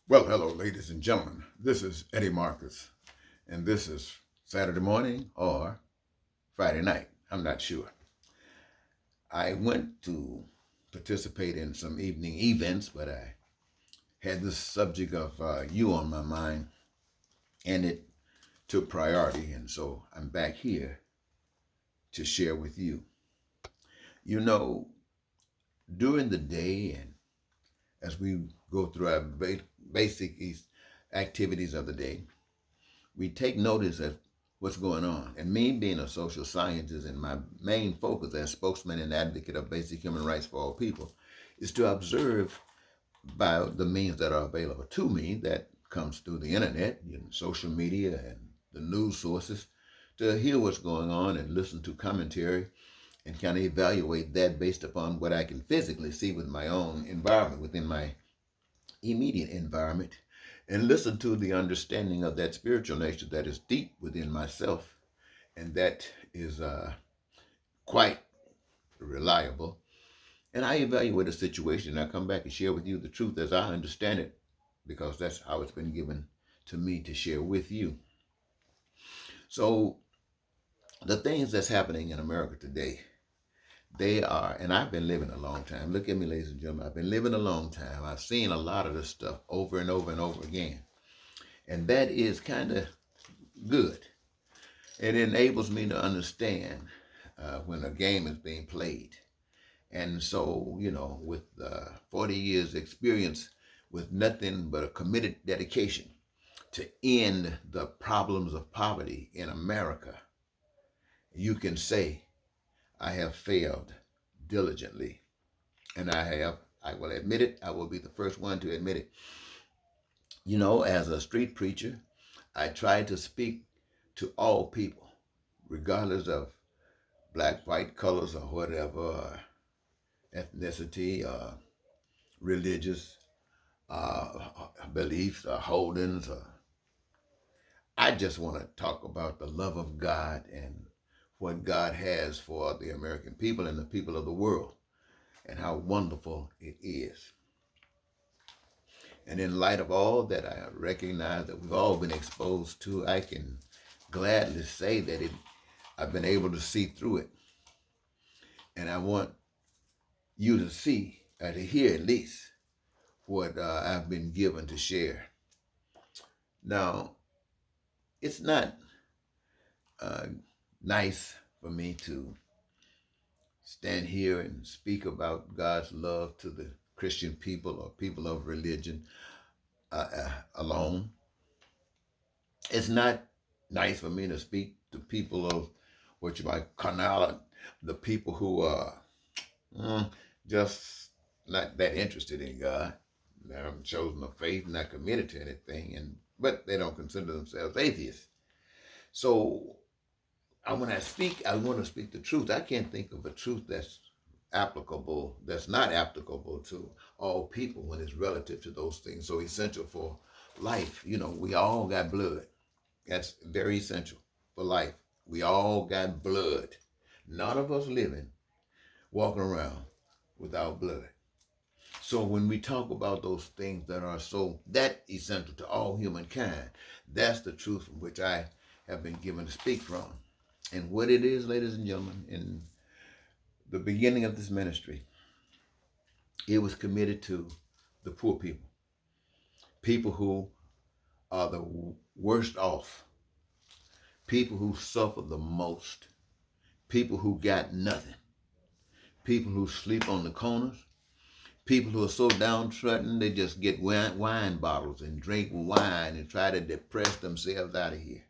Well, hello, ladies and gentlemen. This is Eddie Marcus, and this is Saturday morning or Friday night. I'm not sure. I went to participate in some evening events, but I had this subject of you on my mind, and it took priority, and so I'm back here to share with you. You know, during the day and as we go through our basic activities of the day, we take notice of what's going on. And me being a social scientist and my main focus as spokesman and advocate of basic human rights for all people is to observe by the means that are available to me that comes through the internet and social media and the news sources to hear what's going on and listen to commentary and kind of evaluate that based upon what I can physically see with my own environment within my immediate environment and listen to the understanding of that spiritual nature that is deep within myself and that is quite reliable. And I evaluate a situation and I come back and share with you the truth as I understand it because that's how it's been given to me to share with you. So the things that's happening in America today, they are, and I've been living a long time. Look at me, ladies and gentlemen. I've been living a long time. I've seen a lot of this stuff over and over and over again. And that is kind of good. It enables me to understand when a game is being played. And so, with 40 years experience with nothing but a committed dedication to end the problems of poverty in America, you can say I have failed diligently. And I will admit it, I will be the first one to admit it. As a street preacher, I try to speak to all people, regardless of black, white, colors, or whatever, or ethnicity, or religious beliefs, or holdings. I just want to talk about the love of God and what God has for the American people and the people of the world and how wonderful it is. And in light of all that I recognize that we've all been exposed to, I can gladly say that I've been able to see through it. And I want you to see, or to hear at least, what I've been given to share. Now, it's not uh, nice for me to stand here and speak about God's love to the Christian people or people of religion alone. It's not nice for me to speak to people of what you might carnal, the people who are just not that interested in God. They haven't chosen a faith, not committed to anything, but they don't consider themselves atheists. So when I speak, I want to speak the truth. I can't think of a truth that's not applicable to all people when it's relative to those things so essential for life. We all got blood. That's very essential for life. We all got blood. None of us living, walking around without blood. So when we talk about those things that are so that essential to all humankind, that's the truth from which I have been given to speak from. And what it is, ladies and gentlemen, in the beginning of this ministry, it was committed to the poor people, people who are the worst off, people who suffer the most, people who got nothing, people who sleep on the corners, people who are so downtrodden they just get wine bottles and drink wine and try to depress themselves out of here.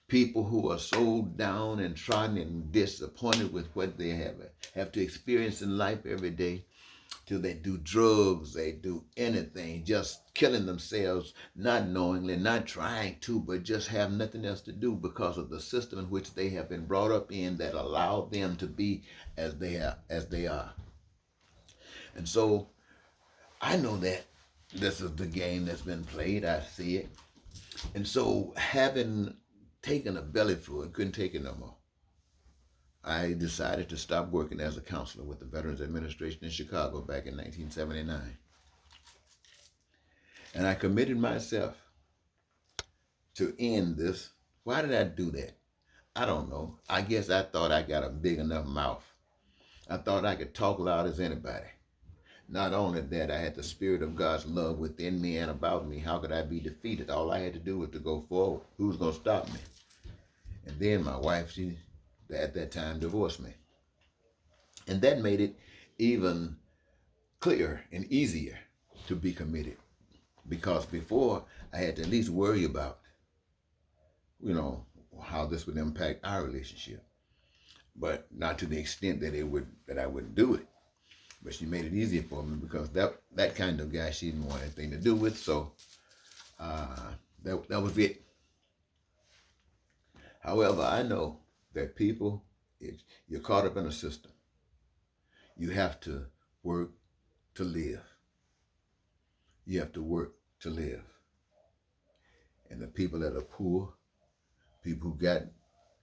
People who are so down and trodden and disappointed with what they have to experience in life every day, till they do drugs, they do anything, just killing themselves, not knowingly, not trying to, but just have nothing else to do because of the system in which they have been brought up in that allow them to be as they are. And so I know that this is the game that's been played. I see it. And so having taken a belly full and couldn't take it no more, I decided to stop working as a counselor with the Veterans Administration in Chicago back in 1979. And I committed myself to end this. Why did I do that? I don't know. I guess I thought I got a big enough mouth. I thought I could talk loud as anybody. Not only that, I had the Spirit of God's love within me and about me. How could I be defeated? All I had to do was to go forward. Who's going to stop me? And then my wife, she at that time divorced me. And that made it even clearer and easier to be committed. Because before, I had to at least worry about, how this would impact our relationship. But not to the extent that I wouldn't do it. But she made it easier for me because that kind of guy she didn't want anything to do with. So that was it. However, I know that people, if you're caught up in a system, you have to work to live. You have to work to live. And the people that are poor, people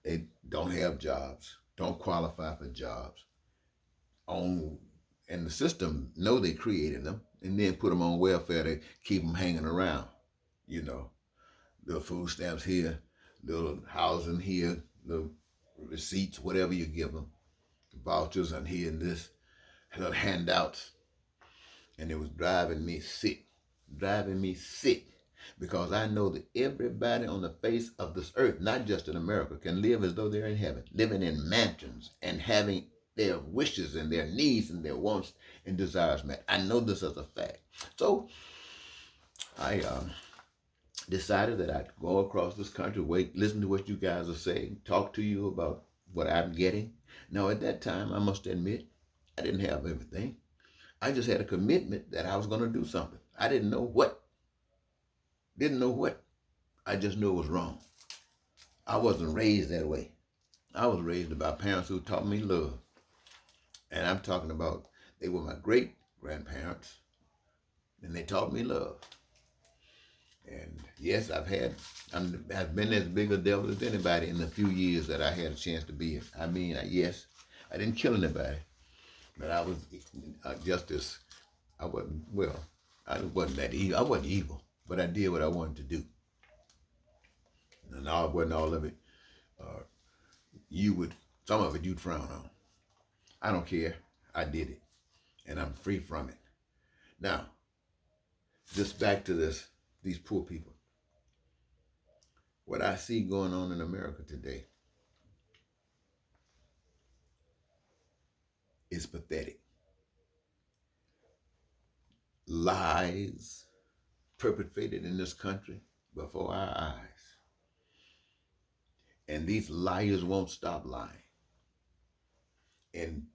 they don't have jobs, don't qualify for jobs, and the system know they created them and then put them on welfare to keep them hanging around. The food stamps here, little housing here, the receipts, whatever you give them, vouchers and here and this, little handouts. And it was driving me sick, because I know that everybody on the face of this earth, not just in America, can live as though they're in heaven, living in mansions and having their wishes and their needs and their wants and desires met. I know this as a fact. So I decided that I'd go across this country, listen to what you guys are saying, talk to you about what I'm getting. Now, at that time, I must admit, I didn't have everything. I just had a commitment that I was going to do something. I didn't know what. I just knew it was wrong. I wasn't raised that way. I was raised by parents who taught me love. And I'm talking about, they were my great-grandparents, and they taught me love. And yes, I've been as big a devil as anybody in the few years that I had a chance to be. I mean, yes, I didn't kill anybody, but I was I wasn't that evil. I wasn't evil, but I did what I wanted to do. And it wasn't all of it. Some of it you'd frown on. I don't care. I did it, and I'm free from it. Now, just back to these poor people. What I see going on in America today is pathetic. Lies perpetrated in this country before our eyes. And these liars won't stop lying. And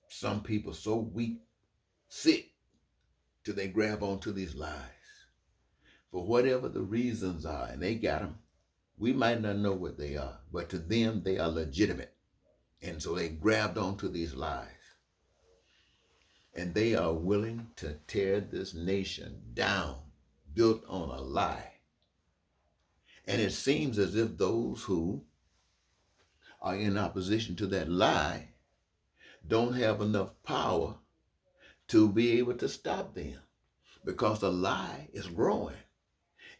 some people so weak, sick, till they grab onto these lies. For whatever the reasons are, and they got them. We might not know what they are, but to them, they are legitimate. And so they grabbed onto these lies. And they are willing to tear this nation down, built on a lie. And it seems as if those who are in opposition to that lie don't have enough power to be able to stop them, because the lie is growing.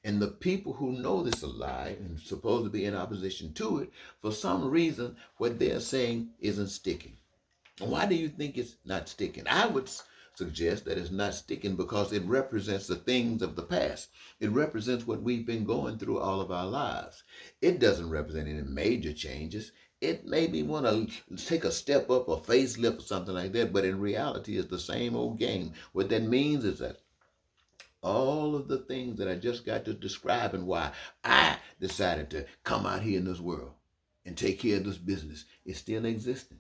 And the people who know this is a lie and supposed to be in opposition to it, for some reason, what they're saying isn't sticking. Why do you think it's not sticking? I would suggest that it's not sticking because it represents the things of the past. It represents what we've been going through all of our lives. It doesn't represent any major changes. It made me want to take a step up, a facelift or something like that, but in reality, it's the same old game. What that means is that all of the things that I just got to describe and why I decided to come out here in this world and take care of this business is still existing.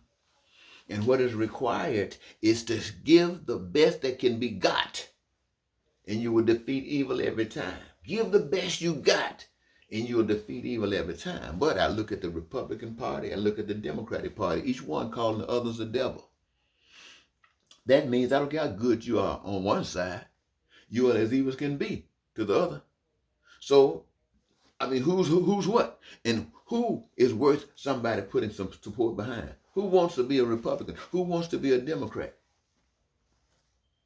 And what is required is to give the best that can be got, and you will defeat evil every time. Give the best you got, and you'll defeat evil every time. But I look at the Republican Party, I look at the Democratic Party, each one calling the others the devil. That means I don't care how good you are on one side, you are as evil as can be to the other. So, I mean, who's what? And who is worth somebody putting some support behind? Who wants to be a Republican? Who wants to be a Democrat?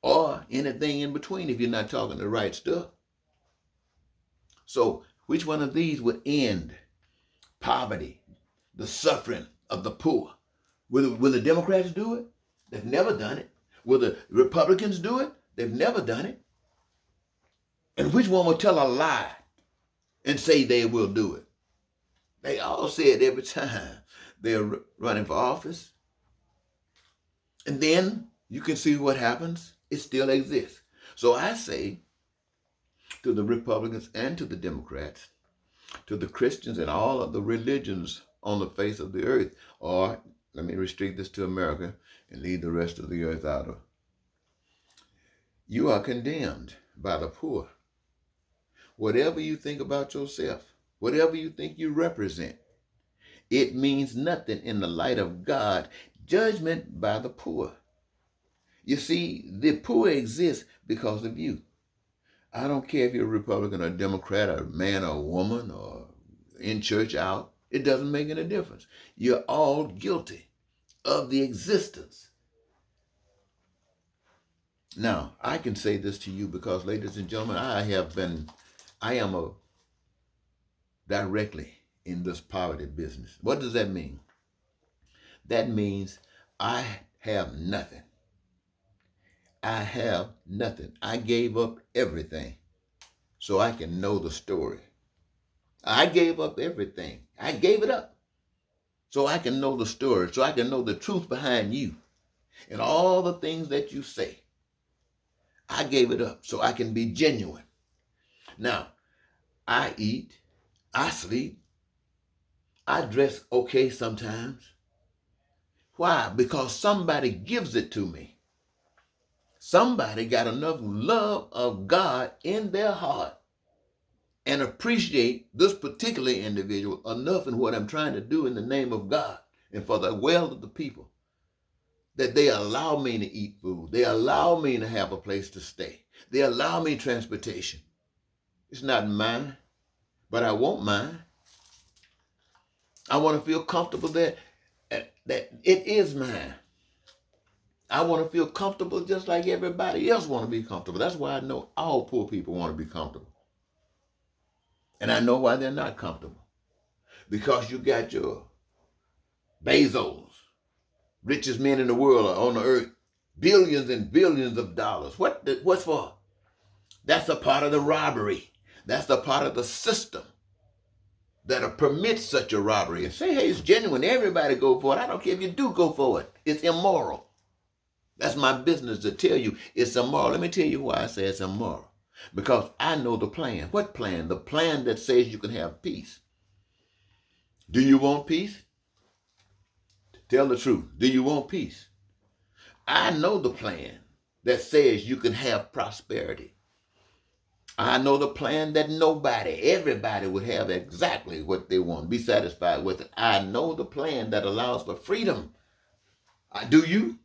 Or anything in between if you're not talking the right stuff. So which one of these would end poverty, the suffering of the poor? Will the Democrats do it? They've never done it. Will the Republicans do it? They've never done it. And which one will tell a lie and say they will do it? They all say it every time they're running for office. And then you can see what happens. It still exists. So I say to the Republicans and to the Democrats, to the Christians and all of the religions on the face of the earth, or let me restrict this to America and leave the rest of the earth out of. You are condemned by the poor. Whatever you think about yourself, whatever you think you represent, it means nothing in the light of God. Judgment by the poor. You see, the poor exist because of you. I don't care if you're a Republican or a Democrat or a man or a woman or in church out. It doesn't make any difference. You're all guilty of the existence. Now, I can say this to you because, ladies and gentlemen, I am directly in this poverty business. What does that mean? That means I have nothing. I have nothing. I gave up everything so I can know the story. I gave up everything. I gave it up so I can know the story, so I can know the truth behind you and all the things that you say. I gave it up so I can be genuine. Now, I eat, I sleep, I dress okay sometimes. Why? Because somebody gives it to me. Somebody got enough love of God in their heart and appreciate this particular individual enough in what I'm trying to do in the name of God and for the well of the people, that they allow me to eat food. They allow me to have a place to stay. They allow me transportation. It's not mine, but I want mine. I want to feel comfortable that it is mine. I want to feel comfortable just like everybody else want to be comfortable. That's why I know all poor people want to be comfortable. And I know why they're not comfortable. Because you got your Bezos, richest men in the world on the earth, billions and billions of dollars. What's for? That's a part of the robbery. That's a part of the system that permits such a robbery. And say, hey, it's genuine. Everybody go for it. I don't care if you do go for it. It's immoral. That's my business to tell you it's immoral. Let me tell you why I say it's immoral. Because I know the plan. What plan? The plan that says you can have peace. Do you want peace? Tell the truth. Do you want peace? I know the plan that says you can have prosperity. I know the plan that everybody would have exactly what they want, be satisfied with it. I know the plan that allows for freedom. Do you?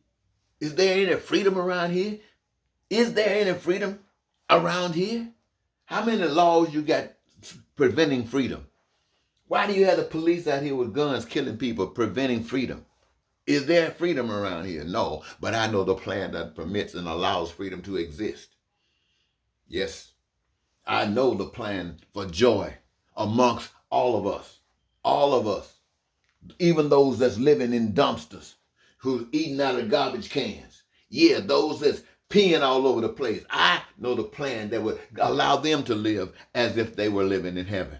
Is there any freedom around here? Is there any freedom around here? How many laws you got preventing freedom? Why do you have the police out here with guns killing people, preventing freedom? Is there freedom around here? No, but I know the plan that permits and allows freedom to exist. Yes. I know the plan for joy amongst all of us, even those that's living in dumpsters, who's eating out of garbage cans. Yeah, those that's peeing all over the place. I know the plan that would allow them to live as if they were living in heaven.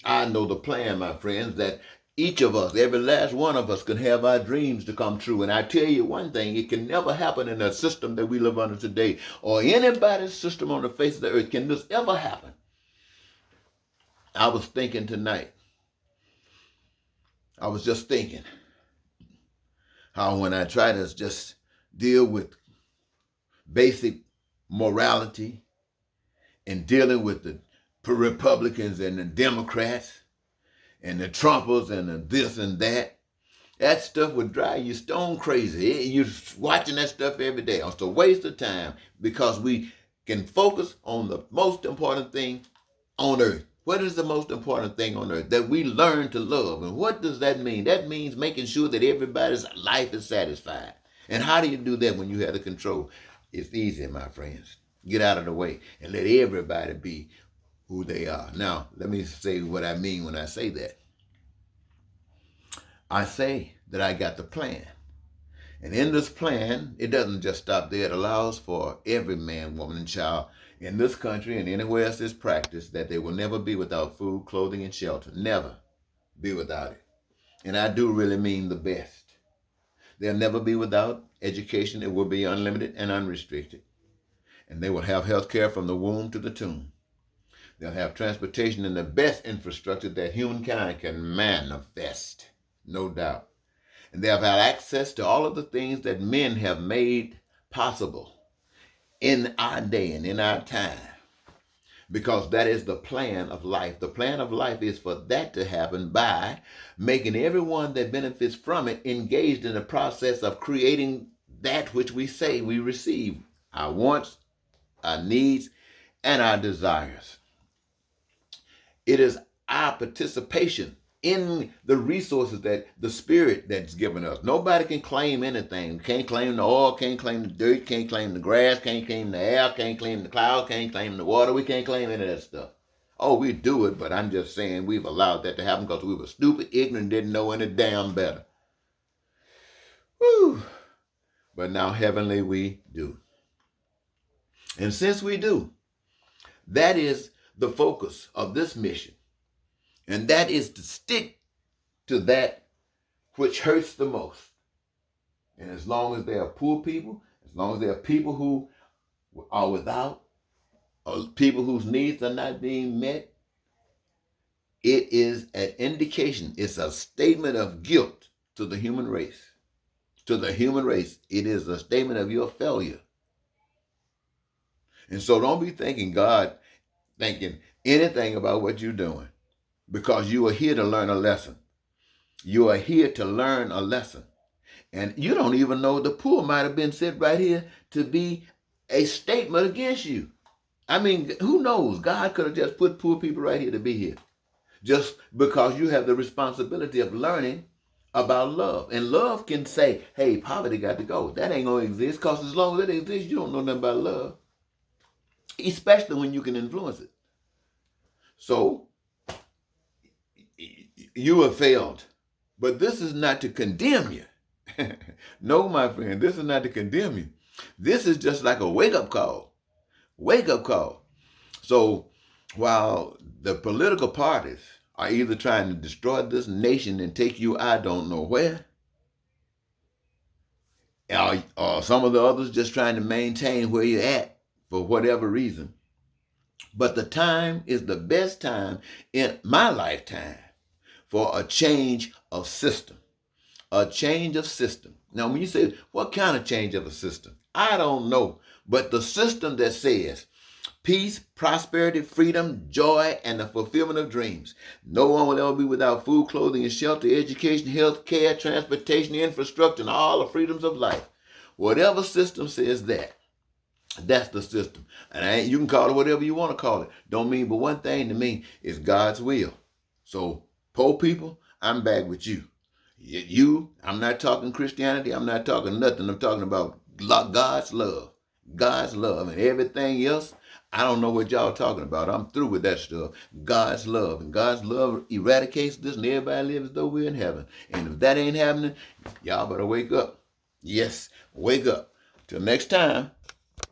I know the plan, my friends, that each of us, every last one of us, can have our dreams to come true. And I tell you one thing, it can never happen in the system that we live under today or anybody's system on the face of the earth. Can this ever happen? I was thinking tonight, I was just thinking how when I try to just deal with basic morality and dealing with the Republicans and the Democrats, and the Trumpers and the this and that stuff would drive you stone crazy. You're watching that stuff every day. It's a waste of time because we can focus on the most important thing on earth. What is the most important thing on earth? That we learn to love. And what does that mean? That means making sure that everybody's life is satisfied. And how do you do that when you have the control? It's easy, my friends. Get out of the way and let everybody be who they are. Now, let me say what I mean when I say that. I say that I got the plan. And in this plan, it doesn't just stop there. It allows for every man, woman, and child in this country and anywhere else is practiced that they will never be without food, clothing, and shelter. Never be without it. And I do really mean the best. They'll never be without education. It will be unlimited and unrestricted. And they will have health care from the womb to the tomb. They'll have transportation and the best infrastructure that humankind can manifest, no doubt. And they'll have access to all of the things that men have made possible in our day and in our time. Because that is the plan of life. The plan of life is for that to happen by making everyone that benefits from it engaged in the process of creating that which we say we receive. Our wants, our needs, and our desires. It is our participation in the resources that the Spirit that's given us. Nobody can claim anything. Can't claim the oil, can't claim the dirt, can't claim the grass, can't claim the air, can't claim the cloud, can't claim the water. We can't claim any of that stuff. Oh, we do it, but I'm just saying we've allowed that to happen because we were stupid, ignorant, didn't know any damn better. Whew. But now heavenly we do. And since we do, that is the focus of this mission. And that is to stick to that which hurts the most. And as long as there are poor people, as long as there are people who are without, or people whose needs are not being met, it is an indication, it's a statement of guilt to the human race. To the human race, it is a statement of your failure. And so don't be thinking anything about what you're doing. Because you are here to learn a lesson. You are here to learn a lesson. And you don't even know the poor might have been sent right here to be a statement against you. I mean, who knows? God could have just put poor people right here to be here. Just because you have the responsibility of learning about love. And love can say, hey, poverty got to go. That ain't going to exist because as long as it exists, you don't know nothing about love. Especially when you can influence it. So, you have failed. But this is not to condemn you. No, my friend, this is not to condemn you. This is just like a wake-up call. Wake-up call. So while the political parties are either trying to destroy this nation and take you I don't know where, or some of the others just trying to maintain where you're at for whatever reason. But the time is the best time in my lifetime for a change of system. A change of system. Now, when you say, what kind of change of a system? I don't know. But the system that says peace, prosperity, freedom, joy, and the fulfillment of dreams. No one will ever be without food, clothing, and shelter, education, health care, transportation, infrastructure, and all the freedoms of life. Whatever system says that, that's the system. And you can call it whatever you want to call it. Don't mean but one thing to me is God's will. So, poor people, I'm back with you. I'm not talking Christianity. I'm not talking nothing. I'm talking about God's love. God's love. And everything else, I don't know what y'all talking about. I'm through with that stuff. God's love. And God's love eradicates this and everybody lives as though we're in heaven. And if that ain't happening, y'all better wake up. Yes, wake up. Till next time.